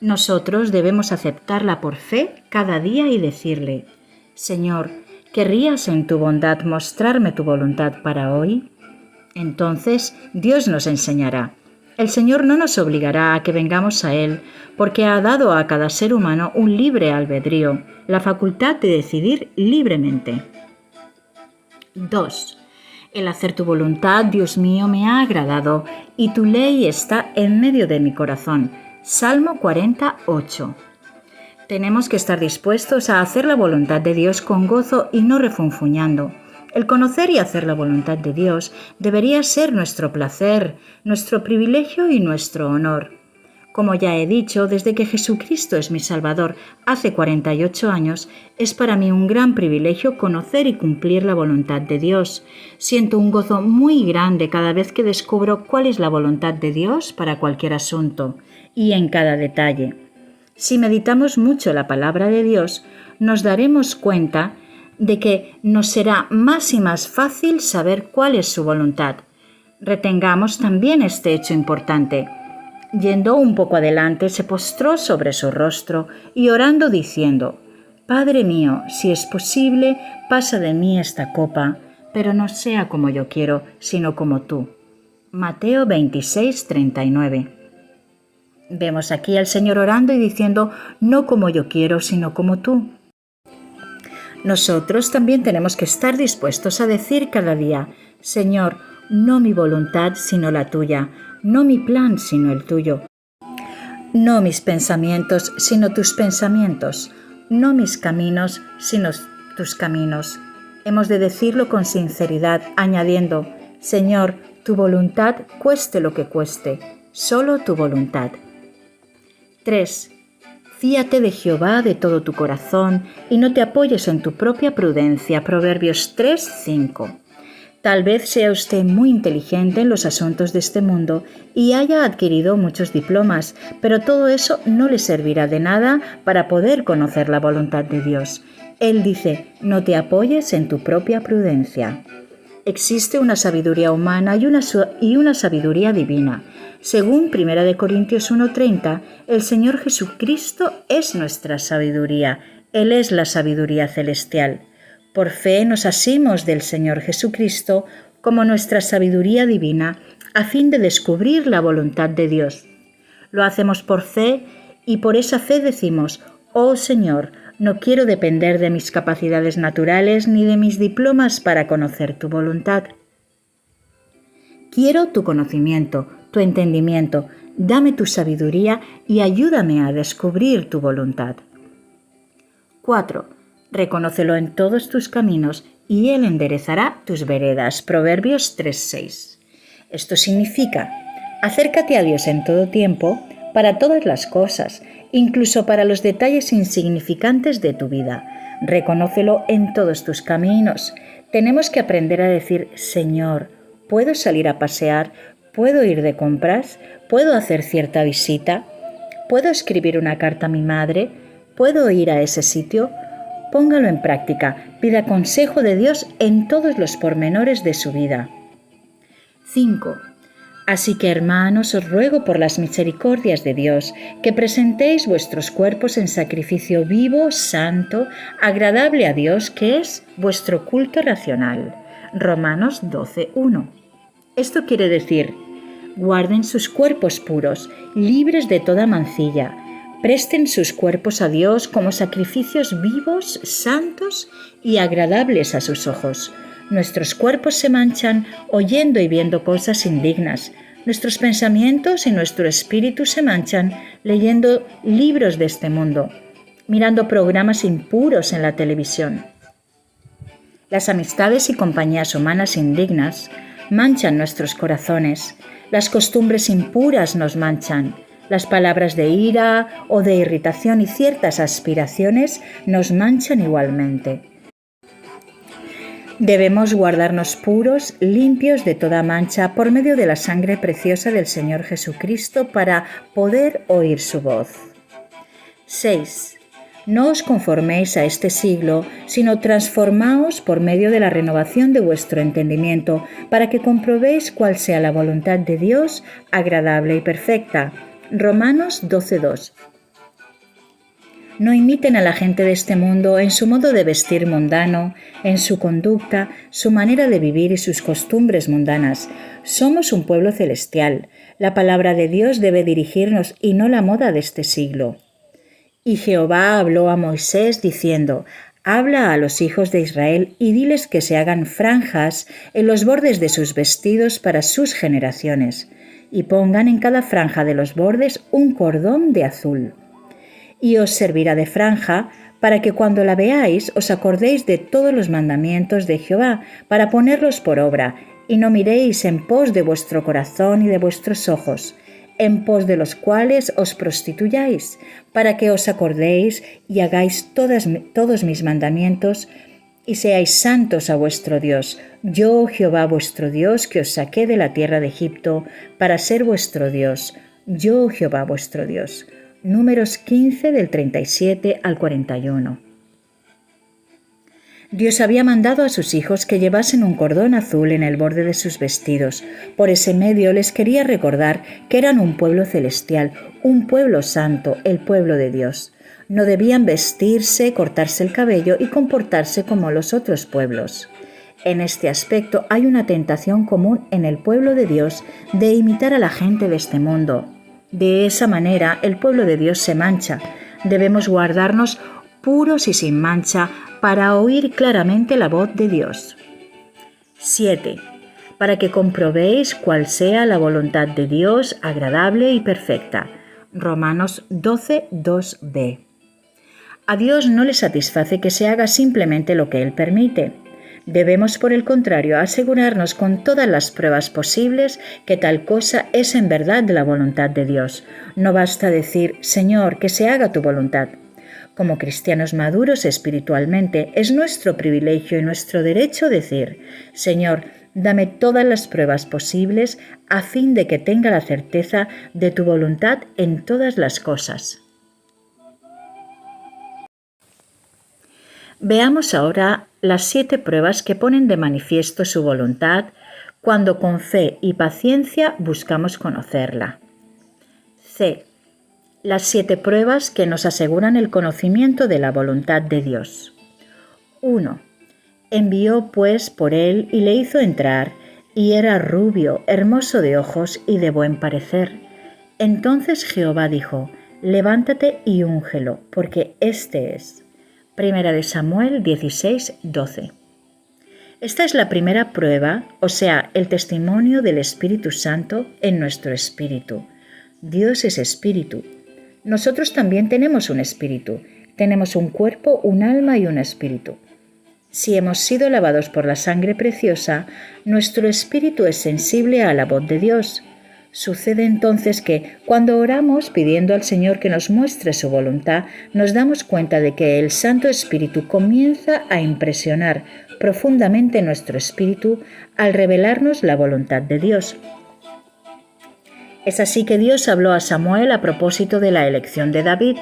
Nosotros debemos aceptarla por fe cada día y decirle: Señor, ¿querrías en tu bondad mostrarme tu voluntad para hoy? Entonces Dios nos enseñará. El Señor no nos obligará a que vengamos a Él, porque ha dado a cada ser humano un libre albedrío, la facultad de decidir libremente. 2. El hacer tu voluntad, Dios mío, me ha agradado, y tu ley está en medio de mi corazón. Salmo 48. Tenemos que estar dispuestos a hacer la voluntad de Dios con gozo y no refunfuñando. El conocer y hacer la voluntad de Dios debería ser nuestro placer, nuestro privilegio y nuestro honor. Como ya he dicho, desde que Jesucristo es mi Salvador hace 48 años, es para mí un gran privilegio conocer y cumplir la voluntad de Dios. Siento un gozo muy grande cada vez que descubro cuál es la voluntad de Dios para cualquier asunto y en cada detalle. Si meditamos mucho la palabra de Dios, nos daremos cuenta de que nos será más y más fácil saber cuál es su voluntad. Retengamos también este hecho importante. Yendo un poco adelante, se postró sobre su rostro y orando diciendo: Padre mío, si es posible, pasa de mí esta copa, pero no sea como yo quiero, sino como tú. Mateo 26, 39. Vemos aquí al Señor orando y diciendo: no como yo quiero, sino como tú. Nosotros también tenemos que estar dispuestos a decir cada día: Señor, no mi voluntad, sino la tuya, no mi plan, sino el tuyo, no mis pensamientos, sino tus pensamientos, no mis caminos, sino tus caminos. Hemos de decirlo con sinceridad, añadiendo: Señor, tu voluntad cueste lo que cueste, solo tu voluntad. 3. Fíate de Jehová de todo tu corazón y no te apoyes en tu propia prudencia. Proverbios 3:5. Tal vez sea usted muy inteligente en los asuntos de este mundo y haya adquirido muchos diplomas, pero todo eso no le servirá de nada para poder conocer la voluntad de Dios. Él dice: no te apoyes en tu propia prudencia. Existe una sabiduría humana y una sabiduría divina. Según 1 Corintios 1:30, el Señor Jesucristo es nuestra sabiduría. Él es la sabiduría celestial. Por fe nos asimos del Señor Jesucristo como nuestra sabiduría divina, a fin de descubrir la voluntad de Dios. Lo hacemos por fe y por esa fe decimos: oh Señor, no quiero depender de mis capacidades naturales ni de mis diplomas para conocer tu voluntad. Quiero tu conocimiento, tu entendimiento, dame tu sabiduría y ayúdame a descubrir tu voluntad. 4. Reconócelo en todos tus caminos y Él enderezará tus veredas. Proverbios 3:6. Esto significa: acércate a Dios en todo tiempo, para todas las cosas, incluso para los detalles insignificantes de tu vida. Reconócelo en todos tus caminos. Tenemos que aprender a decir: Señor, ¿puedo salir a pasear? ¿Puedo ir de compras? ¿Puedo hacer cierta visita? ¿Puedo escribir una carta a mi madre? ¿Puedo ir a ese sitio? Póngalo en práctica. Pida consejo de Dios en todos los pormenores de su vida. 5. Así que, hermanos, os ruego por las misericordias de Dios que presentéis vuestros cuerpos en sacrificio vivo, santo, agradable a Dios, que es vuestro culto racional. Romanos 12:1. Esto quiere decir: guarden sus cuerpos puros, libres de toda mancilla. Presten sus cuerpos a Dios como sacrificios vivos, santos y agradables a sus ojos. Nuestros cuerpos se manchan oyendo y viendo cosas indignas. Nuestros pensamientos y nuestro espíritu se manchan leyendo libros de este mundo, mirando programas impuros en la televisión. Las amistades y compañías humanas indignas manchan nuestros corazones. Las costumbres impuras nos manchan. Las palabras de ira o de irritación y ciertas aspiraciones nos manchan igualmente. Debemos guardarnos puros, limpios de toda mancha por medio de la sangre preciosa del Señor Jesucristo para poder oír su voz. 6. No os conforméis a este siglo, sino transformaos por medio de la renovación de vuestro entendimiento, para que comprobéis cuál sea la voluntad de Dios, agradable y perfecta. Romanos 12:2. No imiten a la gente de este mundo en su modo de vestir mundano, en su conducta, su manera de vivir y sus costumbres mundanas. Somos un pueblo celestial. La palabra de Dios debe dirigirnos y no la moda de este siglo. Y Jehová habló a Moisés diciendo: habla a los hijos de Israel y diles que se hagan franjas en los bordes de sus vestidos para sus generaciones, y pongan en cada franja de los bordes un cordón de azul. Y os servirá de franja para que cuando la veáis os acordéis de todos los mandamientos de Jehová, para ponerlos por obra, y no miréis en pos de vuestro corazón y de vuestros ojos, en pos de los cuales os prostituyáis, para que os acordéis y hagáis todos mis mandamientos, y seáis santos a vuestro Dios. Yo, Jehová vuestro Dios, que os saqué de la tierra de Egipto, para ser vuestro Dios. Yo, Jehová vuestro Dios. Números 15 del 37 al 41. Dios había mandado a sus hijos que llevasen un cordón azul en el borde de sus vestidos. Por ese medio les quería recordar que eran un pueblo celestial, un pueblo santo, el pueblo de Dios. No debían vestirse, cortarse el cabello y comportarse como los otros pueblos. En este aspecto hay una tentación común en el pueblo de Dios de imitar a la gente de este mundo. De esa manera el pueblo de Dios se mancha. Debemos guardarnos puros y sin mancha para oír claramente la voz de Dios. 7. Para que comprobéis cuál sea la voluntad de Dios agradable y perfecta. Romanos 12, 2b. A Dios no le satisface que se haga simplemente lo que Él permite. Debemos, por el contrario, asegurarnos con todas las pruebas posibles que tal cosa es en verdad de la voluntad de Dios. No basta decir, Señor, que se haga tu voluntad. Como cristianos maduros espiritualmente, es nuestro privilegio y nuestro derecho decir, Señor, dame todas las pruebas posibles a fin de que tenga la certeza de tu voluntad en todas las cosas. Veamos ahora las 7 pruebas que ponen de manifiesto su voluntad cuando con fe y paciencia buscamos conocerla. C. Las 7 pruebas que nos aseguran el conocimiento de la voluntad de Dios. 1. Envió pues por él y le hizo entrar, y era rubio, hermoso de ojos y de buen parecer. Entonces Jehová dijo, levántate y úngelo, porque éste es. Primera de Samuel 16, 12. Esta es la primera prueba, o sea, el testimonio del Espíritu Santo en nuestro espíritu. Dios es espíritu. Nosotros también tenemos un espíritu. Tenemos un cuerpo, un alma y un espíritu. Si hemos sido lavados por la sangre preciosa, nuestro espíritu es sensible a la voz de Dios. Sucede entonces que, cuando oramos pidiendo al Señor que nos muestre su voluntad, nos damos cuenta de que el Santo Espíritu comienza a impresionar profundamente nuestro espíritu al revelarnos la voluntad de Dios. Es así que Dios habló a Samuel a propósito de la elección de David.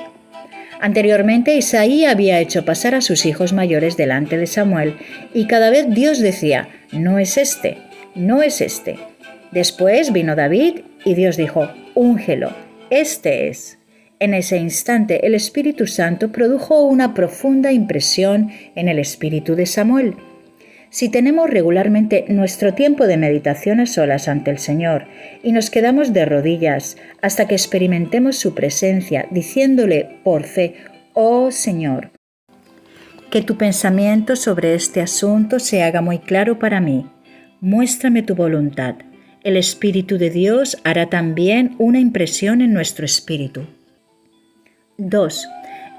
Anteriormente, Isaí había hecho pasar a sus hijos mayores delante de Samuel y cada vez Dios decía, no es este, no es este. Después vino David y Dios dijo, úngelo, este es. En ese instante el Espíritu Santo produjo una profunda impresión en el espíritu de Samuel. Si tenemos regularmente nuestro tiempo de meditación a solas ante el Señor y nos quedamos de rodillas hasta que experimentemos su presencia, diciéndole por fe, oh Señor, que tu pensamiento sobre este asunto se haga muy claro para mí, muéstrame tu voluntad. El Espíritu de Dios hará también una impresión en nuestro espíritu. 2.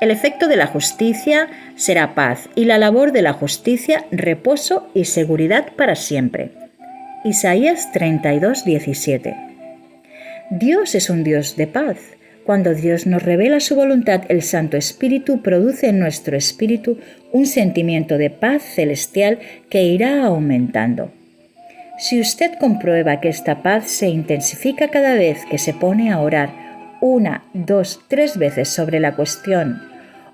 El efecto de la justicia será paz y la labor de la justicia reposo y seguridad para siempre. Isaías 32, 17. Dios es un Dios de paz. Cuando Dios nos revela su voluntad, el Santo Espíritu produce en nuestro espíritu un sentimiento de paz celestial que irá aumentando. Si usted comprueba que esta paz se intensifica cada vez que se pone a orar 1, 2, 3 veces sobre la cuestión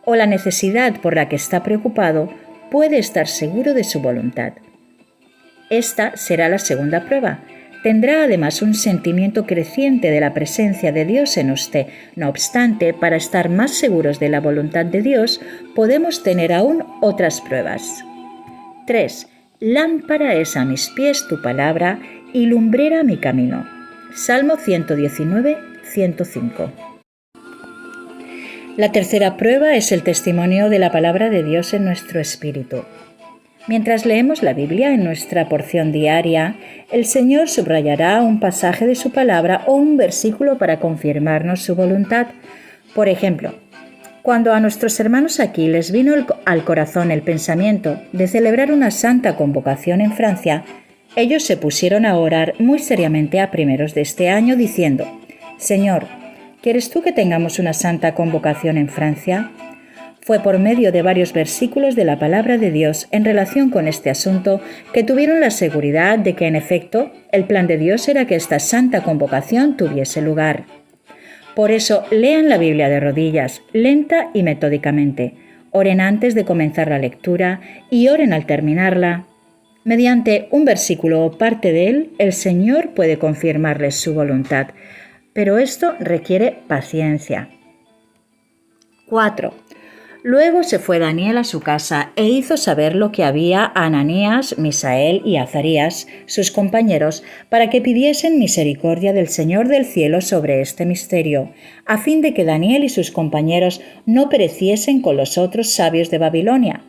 o la necesidad por la que está preocupado, puede estar seguro de su voluntad. Esta será la segunda prueba. Tendrá además un sentimiento creciente de la presencia de Dios en usted. No obstante, para estar más seguros de la voluntad de Dios, podemos tener aún otras pruebas. 3. Lámpara es a mis pies tu palabra y lumbrera mi camino. Salmo 119, 105. La tercera prueba es el testimonio de la palabra de Dios en nuestro espíritu. Mientras leemos la Biblia en nuestra porción diaria, el Señor subrayará un pasaje de su palabra o un versículo para confirmarnos su voluntad. Por ejemplo, Cuando a nuestros hermanos aquí les vino al corazón el pensamiento de celebrar una santa convocación en Francia, ellos se pusieron a orar muy seriamente a primeros de este año diciendo: «Señor, ¿quieres tú que tengamos una santa convocación en Francia?». Fue por medio de varios versículos de la palabra de Dios en relación con este asunto que tuvieron la seguridad de que, en efecto, el plan de Dios era que esta santa convocación tuviese lugar. Por eso, lean la Biblia de rodillas, lenta y metódicamente. Oren antes de comenzar la lectura y oren al terminarla. Mediante un versículo o parte de él, el Señor puede confirmarles su voluntad, pero esto requiere paciencia. 4. Luego se fue Daniel a su casa e hizo saber lo que había a Ananías, Misael y Azarías, sus compañeros, para que pidiesen misericordia del Señor del cielo sobre este misterio, a fin de que Daniel y sus compañeros no pereciesen con los otros sabios de Babilonia.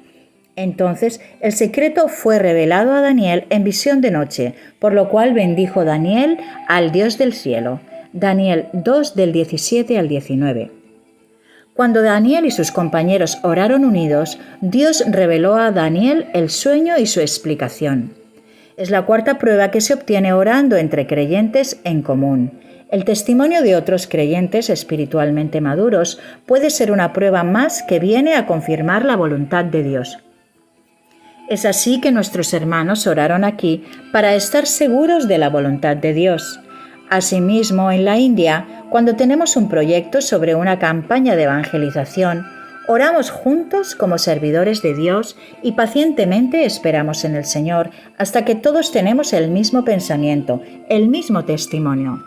Entonces el secreto fue revelado a Daniel en visión de noche, por lo cual bendijo Daniel al Dios del cielo. Daniel 2 del 17 al 19. Cuando Daniel y sus compañeros oraron unidos, Dios reveló a Daniel el sueño y su explicación. Es la cuarta prueba que se obtiene orando entre creyentes en común. El testimonio de otros creyentes espiritualmente maduros puede ser una prueba más que viene a confirmar la voluntad de Dios. Es así que nuestros hermanos oraron aquí para estar seguros de la voluntad de Dios. Asimismo, en la India, cuando tenemos un proyecto sobre una campaña de evangelización, oramos juntos como servidores de Dios y pacientemente esperamos en el Señor hasta que todos tenemos el mismo pensamiento, el mismo testimonio.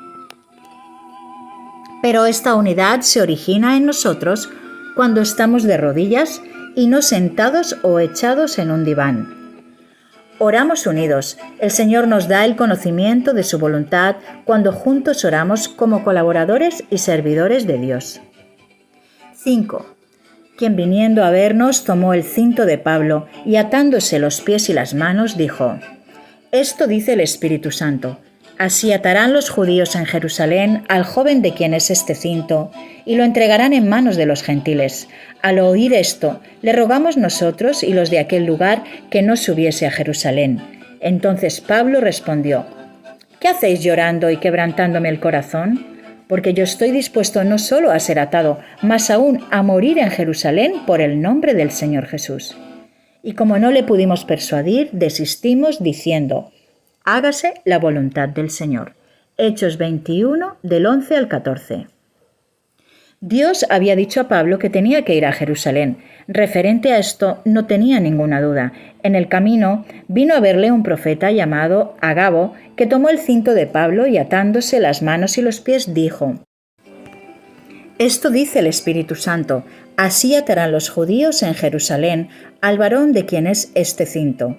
Pero esta unidad se origina en nosotros cuando estamos de rodillas y no sentados o echados en un diván. Oramos unidos. El Señor nos da el conocimiento de su voluntad cuando juntos oramos como colaboradores y servidores de Dios. 5. Quien viniendo a vernos tomó el cinto de Pablo y atándose los pies y las manos dijo: «Esto dice el Espíritu Santo. Así atarán los judíos en Jerusalén al joven de quien es este cinto y lo entregarán en manos de los gentiles. Al oír esto, le rogamos nosotros y los de aquel lugar que no subiese a Jerusalén». Entonces Pablo respondió: «¿Qué hacéis llorando y quebrantándome el corazón? Porque yo estoy dispuesto no solo a ser atado, mas aún a morir en Jerusalén por el nombre del Señor Jesús». Y como no le pudimos persuadir, desistimos diciendo: «Hágase la voluntad del Señor». Hechos 21, del 11 al 14. Dios había dicho a Pablo que tenía que ir a Jerusalén. Referente a esto, no tenía ninguna duda. En el camino vino a verle un profeta llamado Agabo, que tomó el cinto de Pablo y atándose las manos y los pies dijo: «Esto dice el Espíritu Santo, así atarán los judíos en Jerusalén al varón de quien es este cinto».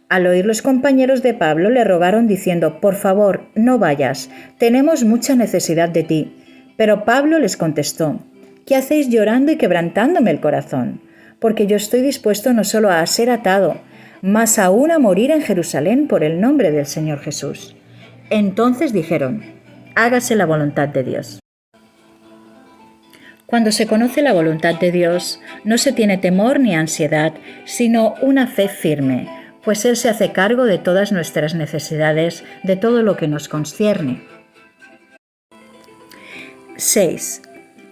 Al oír los compañeros de Pablo le rogaron diciendo: «Por favor, no vayas, tenemos mucha necesidad de ti». Pero Pablo les contestó: «¿Qué hacéis llorando y quebrantándome el corazón? Porque yo estoy dispuesto no solo a ser atado, mas aún a morir en Jerusalén por el nombre del Señor Jesús». Entonces dijeron: «Hágase la voluntad de Dios». Cuando se conoce la voluntad de Dios, no se tiene temor ni ansiedad, sino una fe firme, pues Él se hace cargo de todas nuestras necesidades, de todo lo que nos concierne. 6.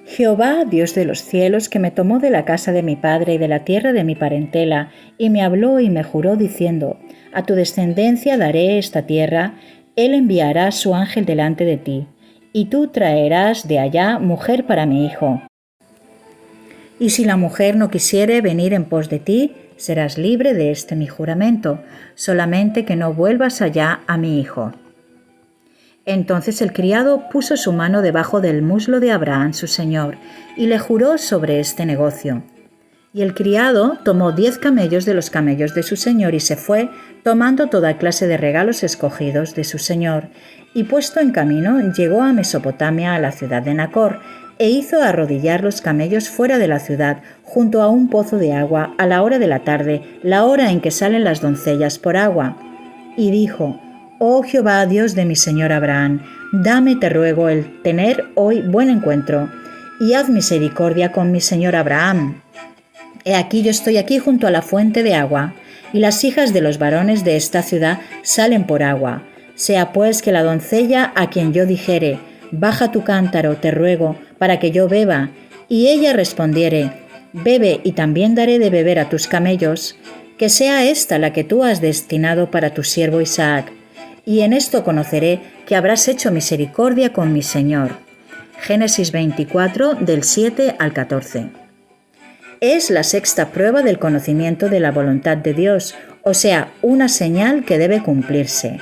Jehová, Dios de los cielos, que me tomó de la casa de mi padre y de la tierra de mi parentela, y me habló y me juró diciendo: «A tu descendencia daré esta tierra», Él enviará su ángel delante de ti, y tú traerás de allá mujer para mi hijo. Y si la mujer no quisiere venir en pos de ti, serás libre de este mi juramento, solamente que no vuelvas allá a mi hijo». Entonces el criado puso su mano debajo del muslo de Abraham su señor, y le juró sobre este negocio. Y el criado tomó 10 camellos de los camellos de su señor y se fue, tomando toda clase de regalos escogidos de su señor, y puesto en camino llegó a Mesopotamia, a la ciudad de Nacor, e hizo arrodillar los camellos fuera de la ciudad, junto a un pozo de agua, a la hora de la tarde, la hora en que salen las doncellas por agua. Y dijo: «Oh Jehová, Dios de mi señor Abraham, dame, te ruego, el tener hoy buen encuentro, y haz misericordia con mi señor Abraham. He aquí yo estoy aquí junto a la fuente de agua, y las hijas de los varones de esta ciudad salen por agua. Sea pues que la doncella a quien yo dijere, baja tu cántaro, te ruego, para que yo beba, y ella respondiere, bebe y también daré de beber a tus camellos, que sea esta la que tú has destinado para tu siervo Isaac, y en esto conoceré que habrás hecho misericordia con mi señor. Génesis 24, del 7 al 14. Es la sexta prueba del conocimiento de la voluntad de Dios, o sea, una señal que debe cumplirse.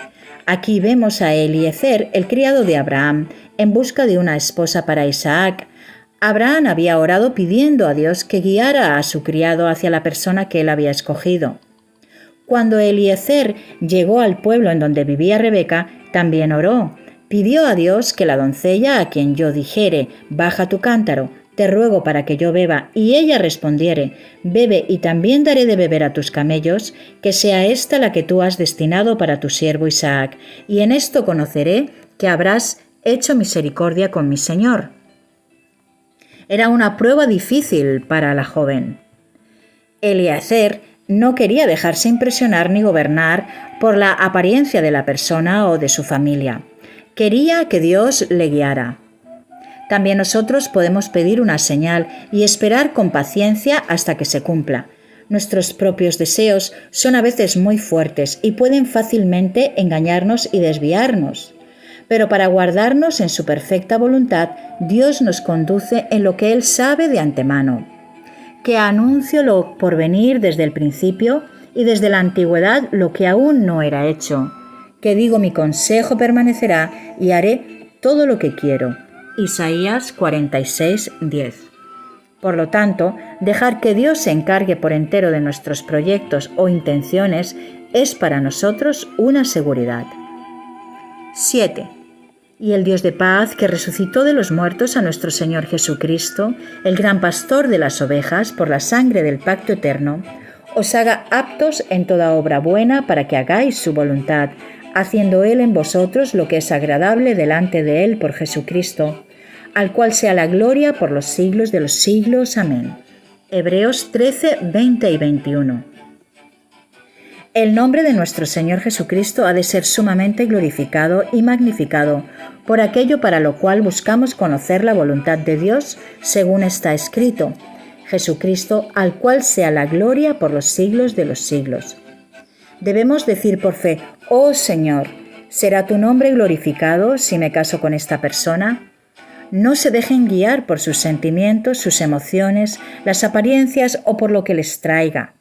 Aquí vemos a Eliezer, el criado de Abraham, en busca de una esposa para Isaac. Abraham había orado pidiendo a Dios que guiara a su criado hacia la persona que él había escogido. Cuando Eliezer llegó al pueblo en donde vivía Rebeca, también oró. Pidió a Dios que la doncella a quien yo dijere, baja tu cántaro, te ruego para que yo beba, y ella respondiere, bebe y también daré de beber a tus camellos, que sea esta la que tú has destinado para tu siervo Isaac, y en esto conoceré que habrás hecho misericordia con mi señor. Era una prueba difícil para la joven. Eliezer no quería dejarse impresionar ni gobernar por la apariencia de la persona o de su familia. Quería que Dios le guiara. También nosotros podemos pedir una señal y esperar con paciencia hasta que se cumpla. Nuestros propios deseos son a veces muy fuertes y pueden fácilmente engañarnos y desviarnos. Pero para guardarnos en su perfecta voluntad, Dios nos conduce en lo que Él sabe de antemano. Que anuncio lo por venir desde el principio y desde la antigüedad lo que aún no era hecho. Que digo mi consejo permanecerá y haré todo lo que quiero. Isaías 46, 10. Por lo tanto, dejar que Dios se encargue por entero de nuestros proyectos o intenciones es para nosotros una seguridad. 7. Y el Dios de paz, que resucitó de los muertos a nuestro Señor Jesucristo, el gran pastor de las ovejas, por la sangre del pacto eterno, os haga aptos en toda obra buena para que hagáis su voluntad, haciendo Él en vosotros lo que es agradable delante de Él por Jesucristo, al cual sea la gloria por los siglos de los siglos. Amén. Hebreos 13, 20 y 21. El nombre de nuestro Señor Jesucristo ha de ser sumamente glorificado y magnificado por aquello para lo cual buscamos conocer la voluntad de Dios, según está escrito, Jesucristo, al cual sea la gloria por los siglos de los siglos. Debemos decir por fe, oh Señor, ¿será tu nombre glorificado si me caso con esta persona? No se dejen guiar por sus sentimientos, sus emociones, las apariencias o por lo que les traiga.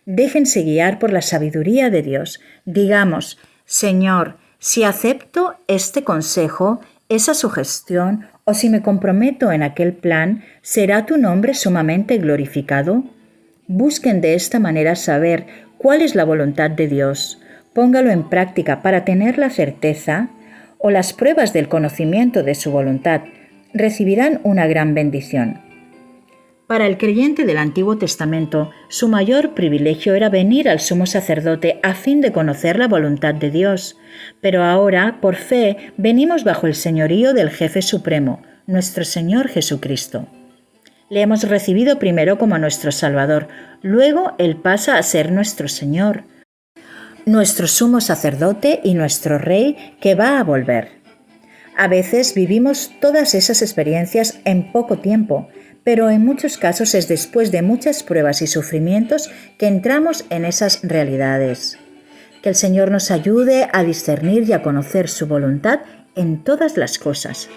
Déjense guiar por la sabiduría de Dios. Digamos, Señor, si acepto este consejo, esa sugestión, o si me comprometo en aquel plan, ¿será tu nombre sumamente glorificado? Busquen de esta manera saber cuál es la voluntad de Dios. Póngalo en práctica para tener la certeza o las pruebas del conocimiento de su voluntad. Recibirán una gran bendición. Para el creyente del Antiguo Testamento, su mayor privilegio era venir al sumo sacerdote a fin de conocer la voluntad de Dios. Pero ahora, por fe, venimos bajo el señorío del Jefe Supremo, nuestro Señor Jesucristo. Le hemos recibido primero como nuestro Salvador, luego Él pasa a ser nuestro Señor, nuestro sumo sacerdote y nuestro Rey que va a volver. A veces vivimos todas esas experiencias en poco tiempo, pero en muchos casos es después de muchas pruebas y sufrimientos que entramos en esas realidades. Que el Señor nos ayude a discernir y a conocer su voluntad en todas las cosas.